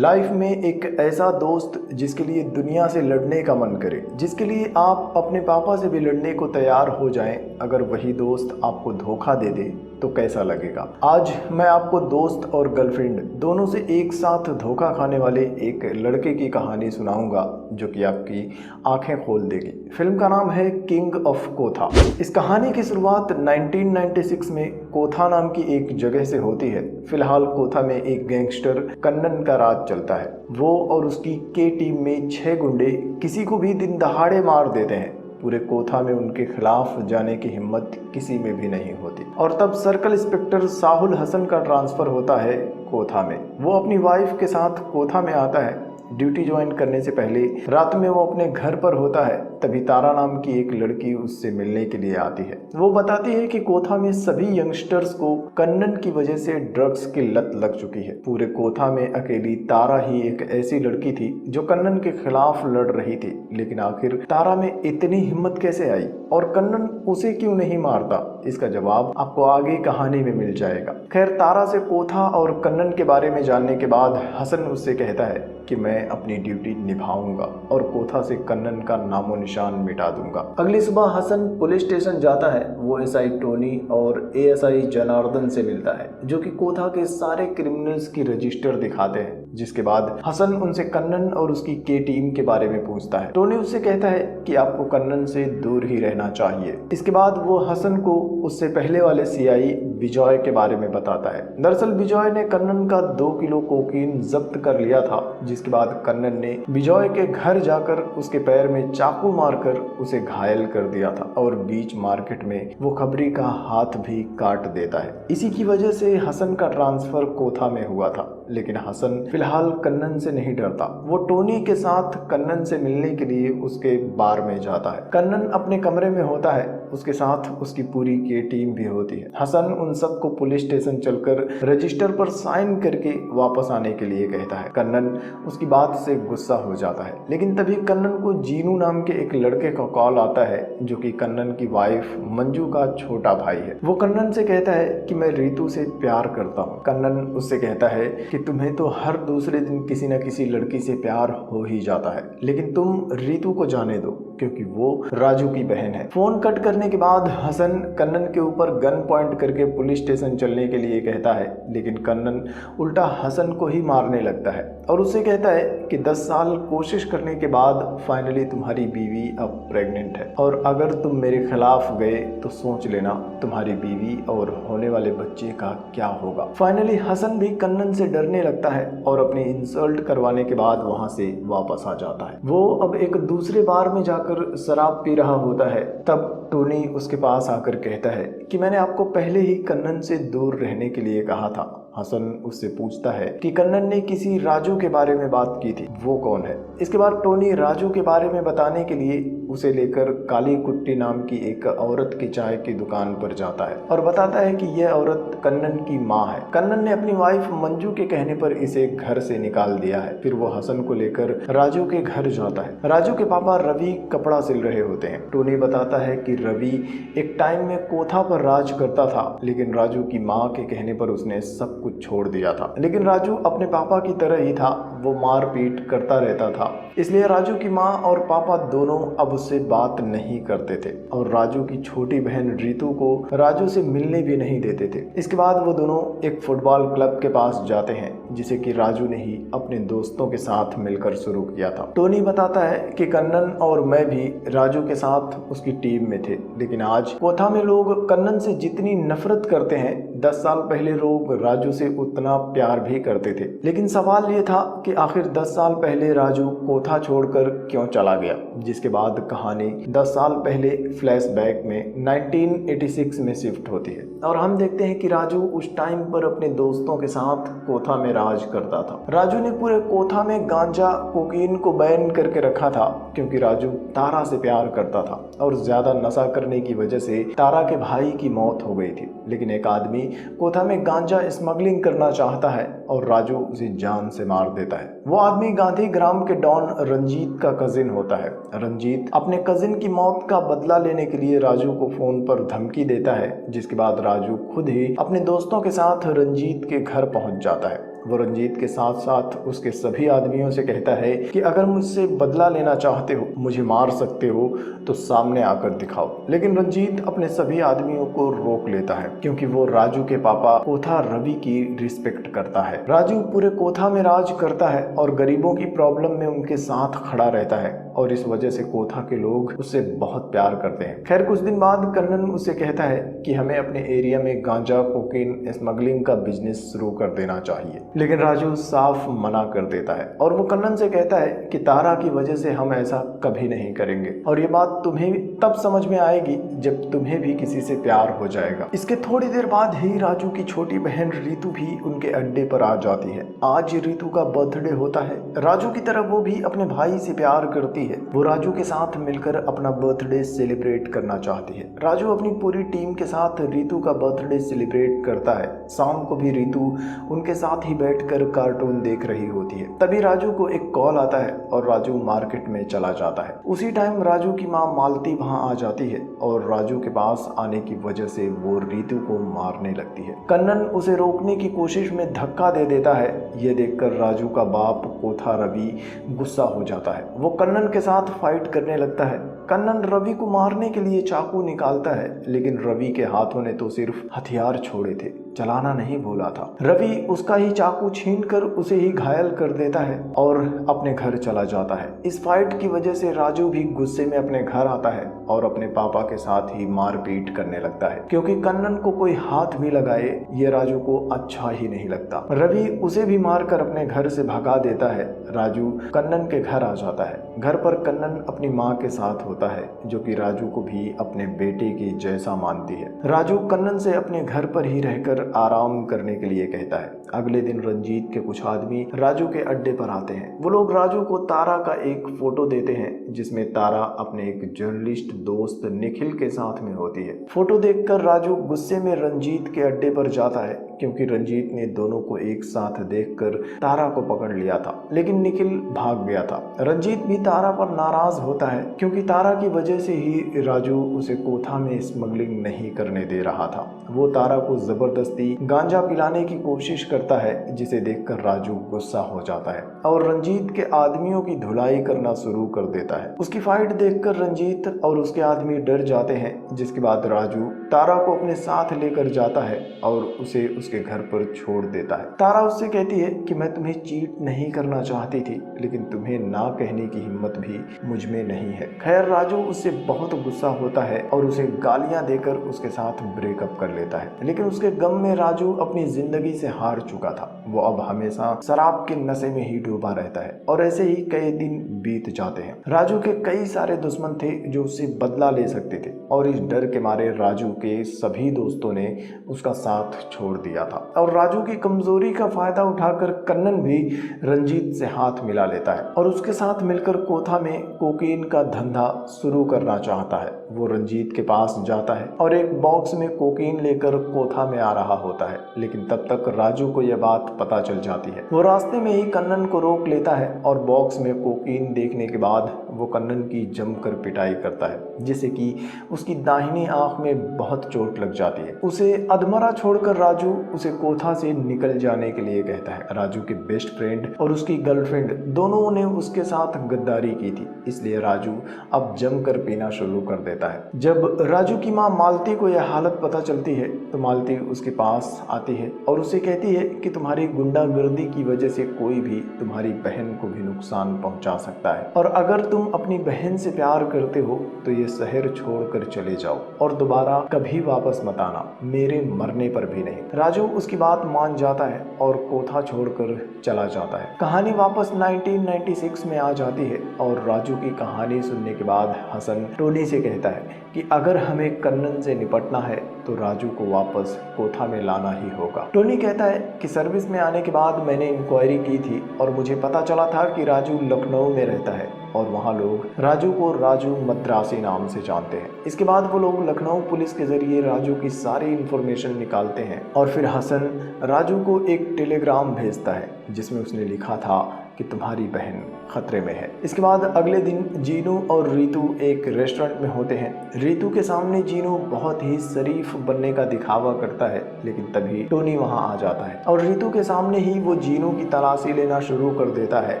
Life में एक ऐसा दोस्त जिसके लिए दुनिया से लड़ने का मन करे, जिसके लिए आप अपने पापा से भी लड़ने को तैयार हो जाएं, अगर वही दोस्त आपको धोखा दे दे तो कैसा लगेगा। आज मैं आपको दोस्त और गर्लफ्रेंड दोनों से एक साथ धोखा खाने वाले एक लड़के की कहानी सुनाऊंगा जो कि आपकी आंखें खोल देगी। फिल्म का नाम है किंग ऑफ कोथा। इस कहानी की शुरुआत 1996 में कोथा नाम की एक जगह से होती है। फिलहाल कोथा में एक गैंगस्टर कन्नन का राज चलता है। वो और उसकी के टीम में 6 गुंडे किसी को भी दिन दहाड़े मार देते हैं। पूरे कोथा में उनके खिलाफ जाने की हिम्मत किसी में भी नहीं होती। और तब सर्कल इंस्पेक्टर साहुल हसन का ट्रांसफर होता है कोथा में। वो अपनी वाइफ के साथ कोथा में आता है। ड्यूटी ज्वाइन करने से पहले रात में वो अपने घर पर होता है, तभी तारा नाम की एक लड़की उससे मिलने के लिए आती है। वो बताती है कि कोथा में सभी यंगस्टर्स को कन्नन की वजह से ड्रग्स की लत लग चुकी है। पूरे कोथा में अकेली तारा ही एक ऐसी लड़की थी जो कन्नन के खिलाफ लड़ रही थी। लेकिन आखिर तारा में इतनी हिम्मत कैसे आई और कन्नन उसे क्यों नहीं मारता, इसका जवाब आपको आगे कहानी में मिल जाएगा। खैर, तारा से कोथा और कन्नन के बारे में जानने के बाद हसन उससे कहता है कि मैं अपनी ड्यूटी निभाऊंगा और कोथा से कन्नन का नामो निशान मिटा दूंगा। अगली सुबह हसन पुलिस स्टेशन जाता है। वो एसआई टोनी और एएसआई जनार्दन से मिलता है जो कि कोथा के सारे क्रिमिनल्स की रजिस्टर दिखाते हैं। जिसके बाद हसन उनसे कन्नन और उसकी के टीम के बारे में पूछता है। टोनी उससे कहता है कि आपको कन्नन से दूर ही रहना चाहिए। इसके बाद वो हसन को उससे पहले वाले सीआई विजय के बारे में बताता है। दरअसल विजय ने कन्नन का 2 किलो कोकीन जब्त कर लिया था, जिसके बाद कन्नन ने विजय के घर जाकर उसके पैर में चाकू मारकर उसे घायल कर दिया था और बीच मार्केट में वो खबरी का हाथ भी काट देता है। इसी की वजह से हसन का ट्रांसफर कोथा में हुआ था। लेकिन हसन फिलहाल कन्नन से नहीं डरता। वो टोनी के साथ कन्नन से मिलने के लिए उसके बार में जाता है। कन्नन अपने कमरे में होता है, उसके साथ उसकी पूरी के टीम भी होती है। हसन उन सबको पुलिस स्टेशन चलकर रजिस्टर पर साइन करके वापस आने के लिए कहता है। कन्नन उसकी बात से गुस्सा हो जाता है, लेकिन तभी कन्नन को जीनू नाम के एक लड़के का कॉल आता है जो कि कन्नन की वाइफ मंजू का छोटा भाई है। वो कन्नन से कहता है कि मैं रीतू से प्यार करता हूँ। कन्नन उससे कहता है कि तुम्हें तो हर दूसरे दिन किसी न किसी लड़की से प्यार हो ही जाता है, लेकिन तुम रीतू को जाने दो क्योंकि वो राजू की बहन है। फोन कट करने के बाद हसन कन्नन के ऊपर गन पॉइंट करके पुलिस स्टेशन चलने के लिए कहता है, लेकिन कन्नन उल्टा हसन को ही मारने लगता है और उससे कहता है कि 10 साल कोशिश करने के बाद फाइनली तुम्हारी बीवी अब प्रेग्नेंट है और अगर तुम मेरे खिलाफ गए तो सोच लेना तुम्हारी बीवी और होने वाले बच्चे का क्या होगा। फाइनली हसन भी कन्नन से डरने लगता है और अपनी इंसल्ट करवाने के बाद वहां से वापस आ जाता है। वो अब एक दूसरे बार में जाकर शराब पी रहा होता है। तब टोनी उसके पास आकर कहता है कि मैंने आपको पहले ही कन्नन से दूर रहने के लिए कहा था। हसन उससे पूछता है कि कन्नन ने किसी राजू के बारे में बात की थी, वो कौन है। इसके बाद टोनी राजू के बारे में बताने के लिए उसे लेकर काली कुट्टी नाम की एक औरत की चाय की दुकान पर जाता है और बताता है कि यह औरत कन्नन की माँ है। कन्नन ने अपनी वाइफ मंजू के कहने पर इसे घर से निकाल दिया है। फिर वो हसन को लेकर राजू के घर जाता है। राजू के पापा रवि कपड़ा सिल रहे होते हैं। टोनी बताता है कि रवि एक टाइम में कोथा पर राज करता था, लेकिन राजू की माँ के कहने पर उसने सब कुछ छोड़ दिया था। लेकिन राजू अपने पापा की तरह ही था, वो मारपीट करता रहता था। इसलिए राजू की माँ और पापा दोनों अब उससे बात नहीं करते थे और राजू की छोटी बहन रीतू को राजू से मिलने भी नहीं देते थे। इसके बाद वो दोनों एक फुटबॉल क्लब के पास जाते हैं जिसे कि राजू ने ही अपने दोस्तों के साथ मिलकर शुरू किया था। टोनी बताता है कि कन्नन और मैं भी राजू के साथ उसकी टीम में थे, लेकिन आज कोथा में लोग कन्नन से जितनी नफरत करते हैं 10 साल पहले लोग राजू से उतना प्यार भी करते थे। लेकिन सवाल ये था कि आखिर 10 साल पहले राजू कोथा छोड़कर क्यों चला गया। जिसके बाद कहानी 10 साल पहले फ्लैशबैक में 1986 में शिफ्ट होती है और हम देखते हैं कि राजू उस टाइम पर अपने दोस्तों के साथ कोथा में राज करता था। राजू ने पूरे कोथा में गांजा कोकीन को बैन करके रखा था क्योंकि राजू तारा से प्यार करता था और ज्यादा नशा करने की वजह से तारा के भाई की मौत हो गई थी। लेकिन एक आदमी कोथा में गांजा स्मगलिंग करना चाहता है और राजू उसे जान से मार देता है। वो आदमी गांधी ग्राम के डॉन रंजीत का कजिन होता है। रंजीत अपने कजिन की मौत का बदला लेने के लिए राजू को फोन पर धमकी देता है, जिसके बाद राजू खुद ही अपने दोस्तों के साथ रंजीत के घर पहुंच जाता है। वो रंजीत के साथ साथ उसके सभी आदमियों से कहता है कि अगर मुझसे बदला लेना चाहते हो, मुझे मार सकते हो, तो सामने आकर दिखाओ। लेकिन रंजीत अपने सभी आदमियों को रोक लेता है क्योंकि वो राजू के पापा कोथा रवि की रिस्पेक्ट करता है। राजू पूरे कोथा में राज करता है और गरीबों की प्रॉब्लम में उनके साथ खड़ा रहता है और इस वजह से कोथा के लोग उससे बहुत प्यार करते हैं। खैर, कुछ दिन बाद कन्नन उससे कहता है कि हमें अपने एरिया में गांजा कोकीन स्मगलिंग का बिजनेस शुरू कर देना चाहिए, लेकिन राजू साफ मना कर देता है और वो कन्नन से कहता है कि तारा की वजह से हम ऐसा कभी नहीं करेंगे और ये बात तुम्हें तब समझ में आएगी जब तुम्हें भी किसी से प्यार हो जाएगा। इसके थोड़ी देर बाद ही राजू की छोटी बहन रीतू भी उनके अड्डे पर आ जाती है। आज रीतू का बर्थडे होता है। राजू की तरह वो भी अपने भाई से प्यार करती है। वो राजू के साथ मिलकर अपना बर्थडे सेलिब्रेट करना चाहती है। राजू अपनी पूरी टीम के साथ रीतू का बर्थडे सेलिब्रेट करता है। शाम को भी रीतू उनके साथ ही बैठकर कार्टून देख रही होती है। तभी राजू को एक कॉल आता है और राजू मार्केट में चला जाता है। उसी टाइम राजू की माँ मालती वहाँ आ जाती है और राजू के पास आने की वजह से वो रीतू को मारने लगती है। कन्नन उसे रोकने की कोशिश में धक्का दे देता है। ये देखकर राजू का बाप कोथा रवि गुस्सा हो जाता है। वो कन्नन के साथ फाइट करने लगता है। कन्नन रवि को मारने के लिए चाकू निकालता है, लेकिन रवि के हाथों ने तो सिर्फ हथियार छोड़े थे, चलाना नहीं भूला था। रवि उसका ही चाकू छीनकर उसे ही घायल कर देता है और अपने घर चला जाता है। इस फाइट की वजह से राजू भी गुस्से में अपने घर आता है और अपने पापा के साथ ही मारपीट करने लगता है क्योंकि कन्नन को कोई हाथ भी लगाए ये राजू को अच्छा ही नहीं लगता। रवि उसे भी मारकर अपने घर से भगा देता है। राजू कन्नन के घर आ जाता है। घर पर कन्नन अपनी माँ के साथ होता है जो कि राजू को भी अपने बेटे के जैसा मानती है। राजू कन्नन से अपने घर पर ही रहकर आराम करने के लिए कहता है। अगले दिन रंजीत के कुछ आदमी राजू के अड्डे पर आते हैं। वो लोग राजू को तारा का एक फोटो देते हैं जिसमें तारा अपने एक जर्नलिस्ट दोस्त निखिल के साथ में होती है। फोटो देखकर राजू गुस्से में रंजीत के अड्डे पर जाता है क्योंकि रंजीत ने दोनों को एक साथ देखकर तारा को पकड़ लिया था, लेकिन निखिल भाग गया था। रंजीत भी तारा पर नाराज होता है क्योंकि तारा की वजह से ही राजू उसे कोथा में स्मगलिंग नहीं करने दे रहा था। वो तारा को जबरदस्ती गांजा पिलाने की कोशिश करता है जिसे देखकर राजू गुस्सा हो जाता है और रंजीत के आदमियों की धुलाई करना शुरू कर देता है। उसकी फाइट देखकर रंजीत और उसके आदमी डर जाते हैं, जिसके बाद राजू तारा को अपने साथ लेकर जाता है और उसे उसके घर पर छोड़ देता है। तारा उससे कहती है कि मैं तुम्हें चीट नहीं करना चाहती थी, लेकिन तुम्हें ना कहने की हिम्मत भी मुझ में नहीं है। खैर, राजू उससे बहुत गुस्सा होता है और उसे गालियां देकर उसके साथ ब्रेकअप कर लेता है, लेकिन उसके गम में राजू अपनी जिंदगी से हार चुका था। वो अब हमेशा शराब के नशे में ही डूबा रहता है और ऐसे ही कई दिन बीत जाते हैं। राजू के कई सारे दुश्मन थे जो उससे बदला ले सकते थे और इस डर के मारे राजू के सभी दोस्तों ने उसका साथ छोड़ दिया था और राजू की कमजोरी का फायदा उठाकर कन्नन भी रंजीत से हाथ मिला लेता है और उसके साथ मिलकर कोथा में कोकीन का धंधा शुरू करना चाहता है। वो रंजीत के पास जाता है और एक बॉक्स में कोकीन लेकर कोथा में आ रहा होता है, लेकिन तब तक राजू को यह बात पता चल जाती है। वो रास्ते में ही कन्नन को रोक लेता है और बॉक्स में कोकीन देखने के बाद वो कन्नन की जमकर पिटाई करता है, जिससे कि उसकी दाहिनी आंख में बहुत चोट लग जाती है। उसे अधमरा छोड़कर राजू उसे कोथा से निकल जाने के लिए कहता है। राजू के बेस्ट फ्रेंड और उसकी गर्लफ्रेंड दोनों ने उसके साथ गद्दारी की थी, इसलिए राजू अब जमकर पीना शुरू कर देता है। जब राजू की माँ मालती को यह हालत पता चलती है तो मालती उसके पास आती है और उसे कहती है कि तुम्हारी गुंडागर्दी की वजह से कोई भी तुम्हारी बहन को भी नुकसान पहुंचा सकता है और अगर तुम अपनी बहन से प्यार करते हो तो ये शहर छोड़कर चले जाओ और दोबारा कभी वापस मत आना, मेरे मरने पर भी नहीं। राजू उसकी बात मान जाता है और कोथा छोड़कर चला जाता है। कहानी वापस 1996 में आ जाती है और राजू की कहानी सुनने के बाद हसन टोनी से कहता है कि अगर हमें कन्नन से निपटना है तो राजू को वापस कोथा में लाना ही होगा। टोनी कहता है कि सर्विस में आने के बाद मैंने इंक्वायरी की थी और मुझे पता चला था कि राजू लखनऊ में रहता है और वहाँ लोग राजू को राजू मद्रासी नाम से जानते हैं। इसके बाद वो लोग लखनऊ पुलिस के जरिए राजू की सारी इंफॉर्मेशन निकालते हैं और फिर हसन राजू को एक टेलीग्राम भेजता है जिसमें उसने लिखा था कि तुम्हारी बहन खतरे में है। इसके बाद अगले दिन जीनू और रीतू एक रेस्टोरेंट में होते हैं। रीतू के सामने जीनू बहुत ही शरीफ बनने का दिखावा करता है, लेकिन तभी टोनी वहां आ जाता है और रीतू के सामने ही वो जीनू की तलाशी लेना शुरू कर देता है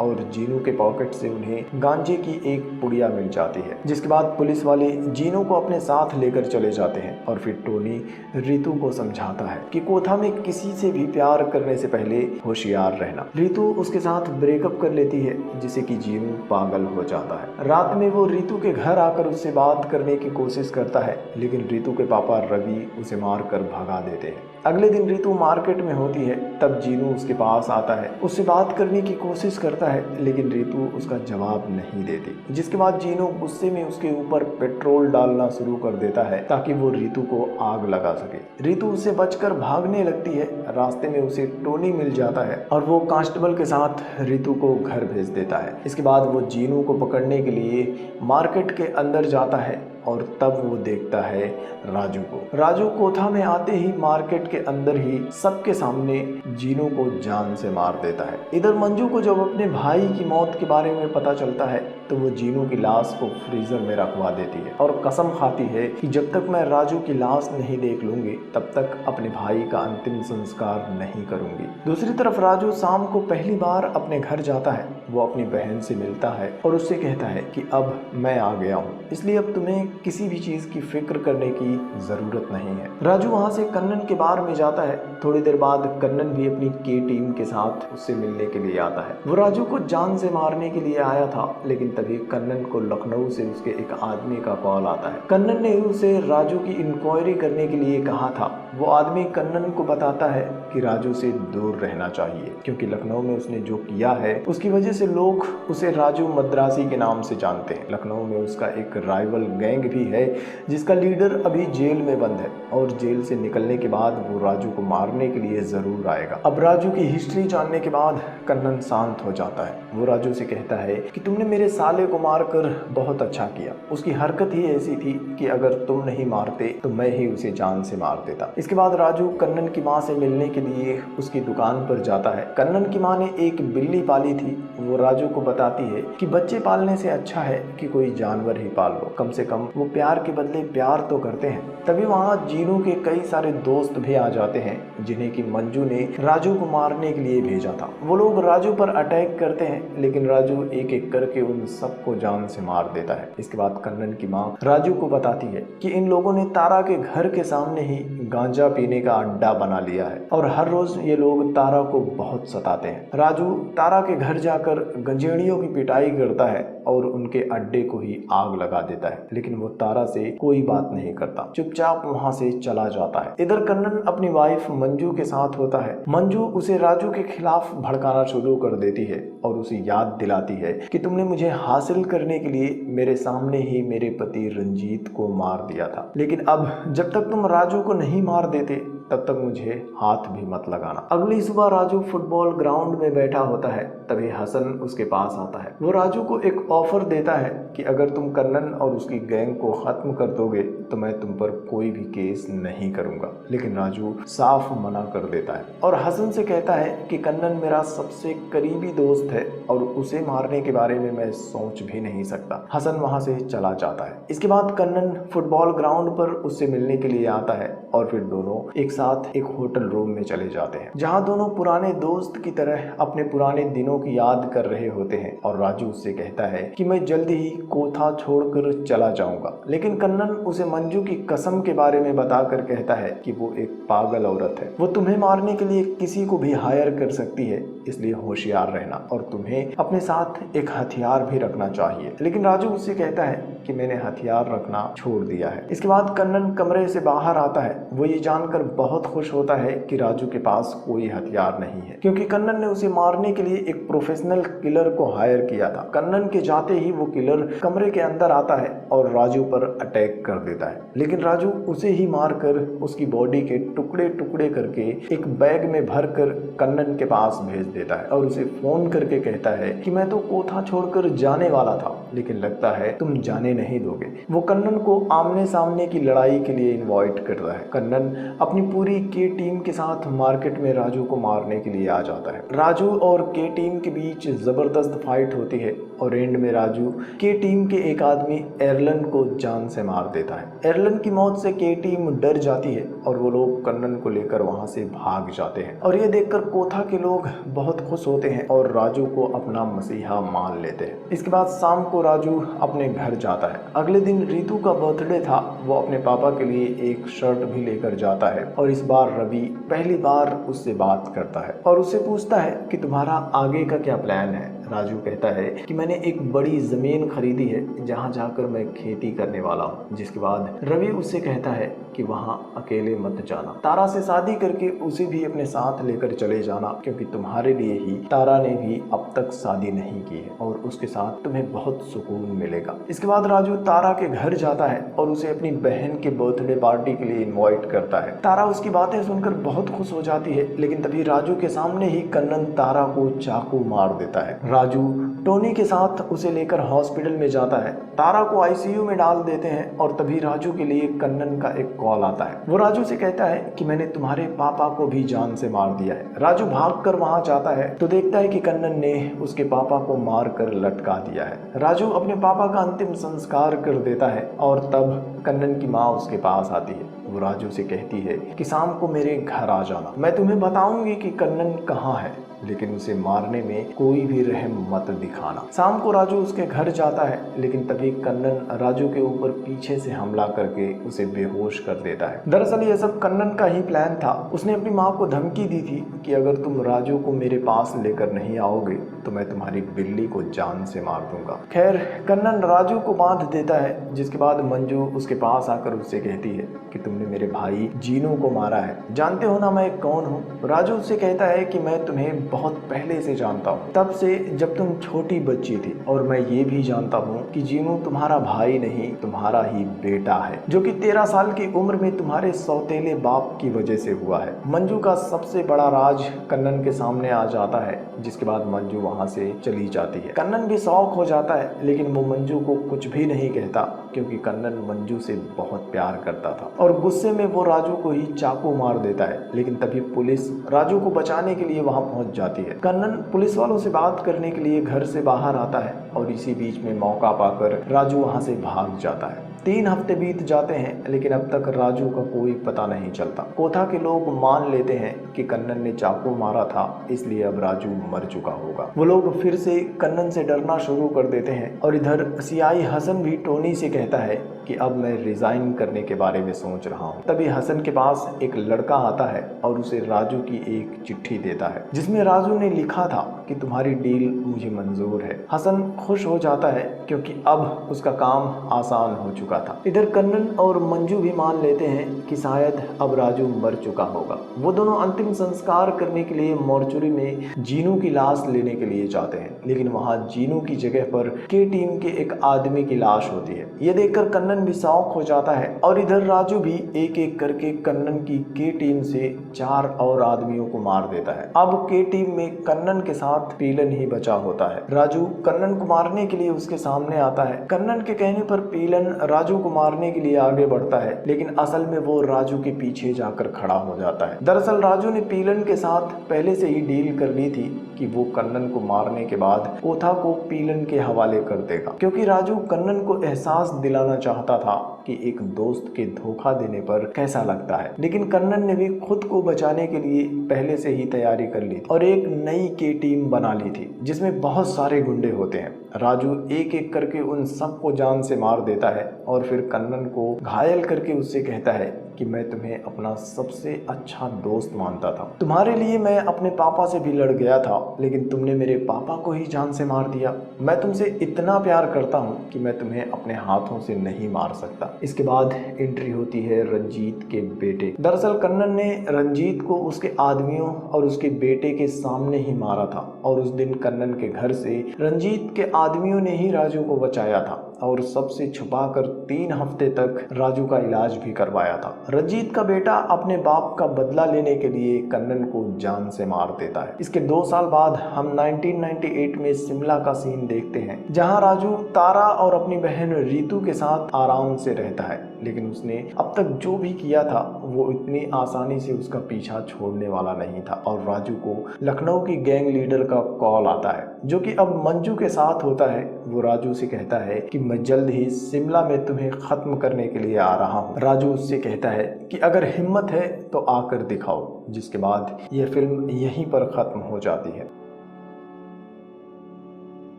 और जीनू के पॉकेट से उन्हें गांजे की एक पुड़िया मिल जाती है। जिसके बाद पुलिस वाले जीनू को अपने साथ लेकर चले जाते हैं और फिर टोनी रीतू को समझाता है कि कोथा में किसी से भी प्यार करने से पहले होशियार रहना। रीतू उसके साथ ब्रेकअप कर लेती है, जिसे कि जीनू पागल हो जाता है। रात में वो रीतू के घर आकर उससे बात करने की कोशिश करता है, लेकिन रीतू के पापा रवि उसे मार कर भगा देते हैं। अगले दिन रीतू मार्केट में होती है, तब जीनू उसके पास आता है, उससे बात करने की कोशिश करता है, लेकिन रीतू उसका जवाब नहीं देती। जिसके बाद जीनू गुस्से में उसके ऊपर पेट्रोल डालना शुरू कर देता है ताकि वो रीतू को आग लगा सके। रीतू उससे बचकर भागने लगती है। रास्ते में उसे टोनी मिल जाता है और वो कांस्टेबल के साथ रीतू को घर भेज देता है। इसके बाद वो जीनू को पकड़ने के लिए मार्केट के अंदर जाता है और तब वो देखता है राजू को। राजू कोथा में आते ही मार्केट के अंदर ही सबके सामने जीनू को जान से मार देता है। इधर मंजू को जब अपने भाई की मौत के बारे में पता चलता है तो वो जीनू की लाश को फ्रीजर में रखवा देती है और कसम खाती है कि जब तक मैं राजू की लाश नहीं देख लूंगी तब तक अपने भाई का अंतिम संस्कार नहीं करूंगी। दूसरी तरफ राजू शाम को पहली बार अपने घर जाता है। वो अपनी बहन से मिलता है और उससे कहता है कि अब मैं आ गया हूँ, इसलिए अब तुम्हें किसी भी चीज की फिक्र करने की जरूरत नहीं है। राजू वहां से कन्नन के बार में जाता है। थोड़ी देर बाद कन्नन भी अपनी के टीम के साथ उससे मिलने के लिए आता है। वो राजू को जान से मारने के लिए आया था, लेकिन तभी कन्नन को लखनऊ से उसके एक आदमी का कॉल आता है। कन्नन ने उसे राजू की इंक्वायरी करने के लिए कहा था। वो आदमी कन्नन को बताता है कि राजू से दूर रहना चाहिए, क्योंकि लखनऊ में उसने जो किया है उसकी वजह से लोग उसे राजू मद्रासी के नाम से जानते हैं। लखनऊ में उसका एक राइवल गैंग भी है जिसका लीडर अभी जेल में बंद है और जेल से निकलने के बाद वो राजू को मारने के लिए जरूर आएगा। अब राजू की हिस्ट्री जानने के बाद कन्नन शांत हो जाता है। वो राजू से कहता है कि तुमने मेरे साले को मारकर बहुत अच्छा किया। उसकी हरकत ही ऐसी थी कि अगर तुम नहीं मारते तो मैं ही उसे जान से मार देता। इसके बाद राजू कन्नन की माँ से मिलने के लिए उसकी दुकान पर जाता है। कन्नन की माँ ने एक बिल्ली पाली थी। वो राजू को बताती है कि बच्चे पालने से अच्छा है कि कोई जानवर ही पाल लो, कम से कम वो प्यार के बदले प्यार तो करते हैं। तभी वहाँ जीनू के कई सारे दोस्त भी आ जाते हैं जिन्हें कि मंजू ने राजू को मारने के लिए भेजा था। वो लोग राजू पर अटैक करते हैं, लेकिन राजू एक एक करके उन सबको जान से मार देता है। इसके बाद कन्नन की माँ राजू को बताती है कि इन लोगों ने तारा के घर के सामने ही गांजा पीने का अड्डा बना लिया है और हर रोज ये लोग तारा को बहुत सताते हैं। राजू तारा के घर जाकर गंजेड़ियों की पिटाई करता है और उनके अड्डे को ही आग लगा देता है, लेकिन वो तारा से कोई बात नहीं करता, चुपचाप वहां से चला जाता है। इधर कन्नन अपनी वाइफ मंजू के साथ होता है। मंजू उसे राजू के खिलाफ भड़काना शुरू कर देती है और उसे याद दिलाती है कि तुमने मुझे हासिल करने के लिए मेरे सामने ही मेरे पति रंजीत को मार दिया था, लेकिन अब जब तक तुम राजू को नहीं मार देते तब तक मुझे हाथ भी मत लगाना। अगली सुबह राजू फुटबॉल ग्राउंड में बैठा होता है, तभी हसन उसके पास आता है। वो राजू को एक ऑफर देता है कि अगर तुम कन्नन और उसकी गैंग को खत्म कर दोगे तो मैं तुम पर कोई भी केस नहीं करूंगा, लेकिन राजू साफ मना कर देता है और हसन से कहता है कि कन्नन मेरा सबसे करीबी दोस्त है और उसे मारने के बारे में मैं सोच भी नहीं सकता। हसन वहां से चला जाता है। इसके बाद कन्नन फुटबॉल ग्राउंड पर उससे मिलने के लिए आता है और फिर दोनों एक साथ एक होटल रूम में चले जाते हैं, जहां दोनों पुराने दोस्त की तरह अपने पुराने दिनों की याद कर रहे होते हैं। और राजू उससे कहता है कि मैं जल्दी ही कोथा छोड़कर चला जाऊंगा, लेकिन कन्नन उसे मंजू की कसम के बारे में बताकर कहता है कि वो एक पागल औरत है, वो तुम्हें मारने के लिए किसी को भी हायर कर सकती है, इसलिए होशियार रहना और तुम्हें अपने साथ एक हथियार भी रखना चाहिए। लेकिन राजू उससे कहता है कि मैंने हथियार रखना छोड़ दिया है। इसके बाद कन्नन कमरे से बाहर आता है। वो ये जानकर बहुत खुश होता है कि राजू के पास कोई हथियार नहीं है, क्योंकि कन्नन ने उसे मारने के लिए एक प्रोफेशनल किलर को हायर किया था। कन्नन के जाते ही वो किलर कमरे के अंदर आता है और राजू पर अटैक कर देता देता है, लेकिन राजू उसे ही मारकर उसकी बॉडी के टुकड़े टुकड़े करके एक बैग में भरकर कन्नन के पास भेज देता है और उसे फोन करके कहता है कि मैं तो कोठा छोड़कर जाने वाला था, लेकिन लगता है तुम जाने नहीं दोगे। वो कन्नन को आमने सामने की लड़ाई के लिए इनवाइट करता है। कन्नन अपनी पूरी के टीम के साथ मार्केट में राजू को मारने के लिए आ जाता है। राजू और के टीम के बीच जबरदस्त फाइट होती है और एंड में राजू के टीम के एक आदमी एरलन को जान से मार देता है। एरलन की मौत से के टीम डर जाती है और वो लोग कन्नन को लेकर वहां से भाग जाते हैं और ये देखकर कोठा के लोग बहुत खुश होते हैं और राजू को अपना मसीहा मान लेते हैं। इसके बाद शाम को राजू अपने घर जाता है। अगले दिन रितु का बर्थडे था। वो अपने पापा के लिए एक शर्ट भी लेकर जाता है और इस बार रवि पहली बार उससे बात करता है और उससे पूछता है कि तुम्हारा आगे का क्या प्लान है। राजू कहता है कि मैंने एक बड़ी जमीन खरीदी है जहां जाकर मैं खेती करने वाला हूं। जिसके बाद रवि उससे कहता है कि वहां अकेले मत जाना, तारा से शादी करके उसे भी अपने साथ लेकर चले जाना, क्योंकि तुम्हारे लिए ही तारा ने भी अब तक शादी नहीं की है और उसके साथ तुम्हें बहुत सुकून मिलेगा। इसके बाद राजू तारा के घर जाता है और उसे अपनी बहन के बर्थडे पार्टी के लिए इन्वाइट करता है। तारा उसकी बातें सुनकर बहुत खुश हो जाती है, लेकिन तभी राजू के सामने ही कन्नन तारा को चाकू मार देता है। राजू टोनी के साथ उसे लेकर हॉस्पिटल में जाता है। तारा को आईसीयू में डाल देते हैं और तभी राजू के लिए कन्नन का एक कॉल आता है। वो राजू से कहता है कि मैंने तुम्हारे पापा को भी जान से मार दिया है। राजू भागकर वहां जाता है तो देखता है कि कन्नन ने उसके पापा को मारकर लटका दिया है। राजू अपने पापा का अंतिम संस्कार कर देता है और तब कन्नन की माँ उसके पास आती है। वो राजू से कहती है कि शाम को मेरे घर आ जाना, मैं तुम्हें बताऊंगी कि कन्नन कहाँ है, लेकिन उसे मारने में कोई भी रहम मत दिखाना। शाम को राजू उसके घर जाता है, लेकिन तभी कन्नन राजू के ऊपर पीछे से हमला करके उसे बेहोश कर देता है। दरअसल ये सब कन्नन का ही प्लान था। उसने अपनी माँ को धमकी दी थी कि अगर तुम राजू को मेरे पास लेकर नहीं आओगे तो मैं तुम्हारी बिल्ली को जान से मार दूंगा। खैर कन्नन राजू को बांध देता है, जिसके बाद मंजू उसके पास आकर उससे कहती है कि तुमने मेरे भाई जीनू को मारा है, जानते हो ना मैं कौन हूँ। राजू उससे कहता है कि मैं तुम्हें बहुत पहले से जानता हूँ, तब से जब तुम छोटी बच्ची थी, और मैं ये भी जानता हूँ कि जीनू तुम्हारा भाई नहीं तुम्हारा ही बेटा है, जो कि 13 साल की उम्र में तुम्हारे सौतेले बाप की वजह से हुआ है। मंजू का सबसे बड़ा राज कन्नन के सामने आ जाता है, जिसके बाद मंजू वहां से चली जाती है। कन्नन भी शौक हो जाता है, लेकिन वो मंजू को कुछ भी नहीं कहता, क्योंकि कन्नन मंजू से बहुत प्यार करता था और गुस्से में वो राजू को ही चाकू मार देता है। लेकिन तभी पुलिस राजू को बचाने के लिए वहां पहुंच जाती है। कन्नन पुलिस वालों से बात करने के लिए घर से बाहर आता है और इसी बीच में मौका पाकर राजू वहां से भाग जाता है। 3 हफ्ते बीत जाते हैं, लेकिन अब तक राजू का कोई पता नहीं चलता। कोठा के लोग मान लेते हैं कि कन्नन ने चाकू मारा था, इसलिए अब राजू मर चुका होगा। वो लोग फिर से कन्नन से डरना शुरू कर देते हैं और इधर सीआई हसन भी टोनी से कहता है कि अब मैं रिजाइन करने के बारे में सोच रहा हूँ। तभी हसन के पास एक लड़का आता है और उसे राजू की एक चिट्ठी देता है, जिसमें राजू ने लिखा था कि तुम्हारी डील मुझे मंजूर है। हसन खुश हो जाता है क्योंकि अब उसका काम आसान हो चुका था। इधर कन्नन और मंजू भी मान लेते हैं कि शायद अब राजू मर चुका होगा। वो दोनों अंतिम संस्कार करने के लिए मोर्चरी में जीनू की लाश लेने के लिए जाते हैं, लेकिन वहां जीनू की जगह पर के टीम के एक आदमी की लाश होती है। ये देखकर कन्नन भी शौक हो जाता है और इधर राजू भी एक एक करके कन्नन की के टीम से 4 और आदमियों को मार देता है। अब के टीम में कन्नन के साथ पीलन ही बचा होता है। राजू कन्नन को मारने के लिए उसके सामने आता है। कन्नन के कहने पर पीलन राजू को मारने के लिए आगे बढ़ता है, लेकिन असल में वो राजू के पीछे जाकर खड़ा हो जाता है। दरअसल राजू ने पीलन के साथ पहले से ही डील कर ली थी कि वो कन्नन को मारने के बाद कोठा को पीलन के हवाले कर देगा, क्योंकि राजू कन्नन को एहसास दिलाना चाहता था कि एक दोस्त के धोखा देने पर कैसा लगता है। लेकिन कन्नन ने भी खुद को बचाने के लिए पहले से ही तैयारी कर ली और एक नई के टीम बना ली थी, जिसमें बहुत सारे गुंडे होते हैं। राजू एक एक करके उन सबको जान से मार देता है और फिर कन्नन को घायल करके उससे कहता है कि मैं तुम्हें अपना सबसे अच्छा दोस्त मानता था, तुम्हारे लिए मैं अपने पापा से भी लड़ गया था, लेकिन तुमने मेरे पापा को ही जान से मार दिया। मैं तुमसे इतना प्यार करता हूँ कि मैं तुम्हें अपने हाथों से नहीं मार सकता। इसके बाद एंट्री होती है रंजीत के बेटे। दरअसल कन्नन ने रंजीत को उसके आदमियों और उसके बेटे के सामने ही मारा था और उस दिन कन्नन के घर से रंजीत के आदमियों ने ही राजू को बचाया था। और सबसे छुपाकर 3 हफ्ते तक राजू का इलाज भी करवाया था। रंजीत का बेटा अपने बाप का बदला लेने के लिए कन्नन को जान से मार देता है। इसके 2 साल बाद हम 1998 में शिमला का सीन देखते हैं, जहां राजू तारा और अपनी बहन रीतू के साथ आराम से रहता है, लेकिन उसने अब तक जो भी किया था वो इतनी आसानी से उसका पीछा छोड़ने वाला नहीं था। और राजू को लखनऊ की गैंग लीडर का कॉल आता है, जो कि अब मंजू के साथ होता है। वो राजू से कहता है कि मैं जल्द ही शिमला में तुम्हें खत्म करने के लिए आ रहा हूँ। राजू उससे कहता है कि अगर हिम्मत है तो आकर दिखाओ, जिसके बाद यह फिल्म यहीं पर खत्म हो जाती है।